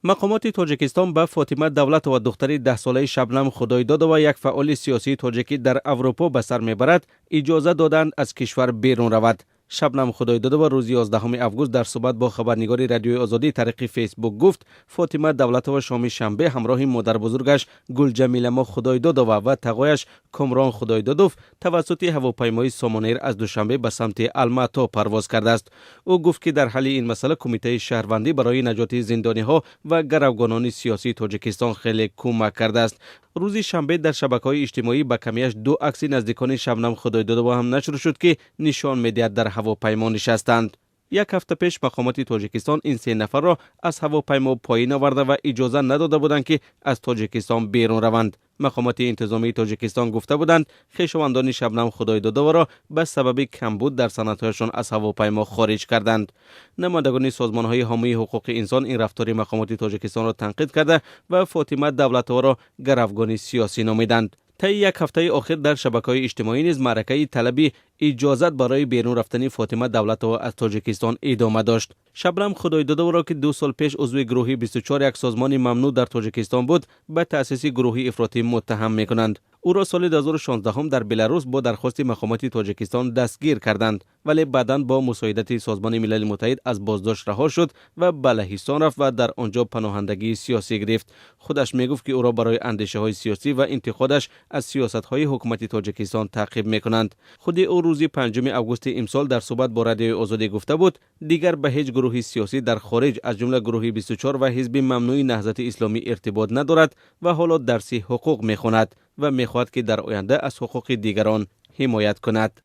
مقامات تاجیکستان به فاطمه دولتова دختری 10 ساله شبنم خدایدادова یک فعال سیاسی تاجیکی در اروپا به سر میبرد اجازه دادند از کشور بیرون رود. شبنم خدایدادова روز 11 اوگوست در صحبت با خبرنگار رادیوی آزادی طریق فیسبوک گفت فاطمه دولتова شام شنبه همراه مادر بزرگش گلجمیله خدایدادова و تقایش کامران خدایدادوف توسط هواپیمای سامانیر از دوشنبه به سمت الماتا پرواز کرده است. او گفت که در حل این مسئله کمیته شهروندی برای نجات زندانی‌ها و گروگانان سیاسی تاجیکستان خیلی کمک کرده است. روز شنبه در شبکه‌های اجتماعی به کمیش 2 عکس نزدیکان شبنم خدایدادова هم نشر شد که نشان می‌دهد در هواپیما نشستند. یک هفته پیش مقامات تاجیکستان این 3 نفر را از هواپیما پایین آورده و اجازه نداده بودند که از تاجیکستان بیرون روند. مقامات انتظامی تاجیکستان گفته بودند خویشاوندان شبنم خدایدادова را به سبب کمبود در سندهایشان از هواپیما خارج کردند. نمایندگان سازمان‌های حامی حقوق انسان این رفتار مقامات تاجیکستان را تنقید کرده و فاطمه دولتова را گروگان سیاسی نامیدند. طی یک هفته اخیر در شبکه‌های اجتماعی نیز معرکه طلبی اجازت برای بیرون رفتن فاطمه دولتова از تاجیکستان ادامه داشت. شبنم خدایدادова را که 2 سال پیش عضو گروه 24 یک سازمان ممنوع در تاجیکستان بود به تأسیس گروهی افراطی متهم می‌کنند. او را سال 2016 در بلاروس با درخواست مقامات تاجیکستان دستگیر کردند ولی بعداً با مساعدت سازمان ملل متحد از بازداشت رها شد و به لهستان رفت و در آنجا پناهندگی سیاسی گرفت. خودش میگفت که او را برای اندیشه‌های سیاسی و انتقادش از سیاست‌های حکومت تاجیکستان تعقیب می‌کنند. خود او روز 5 اوگوست امسال در صحبت با رادیوی آزادی گفته بود دیگر به هیچ گروه سیاسی در خارج از جمله گروه 24 و حزب ممنوع نهضت اسلامی ارتباط ندارد و حالا درس حقوق می‌خواند و می‌خواهد که در آینده از حقوق دیگران حمایت کند.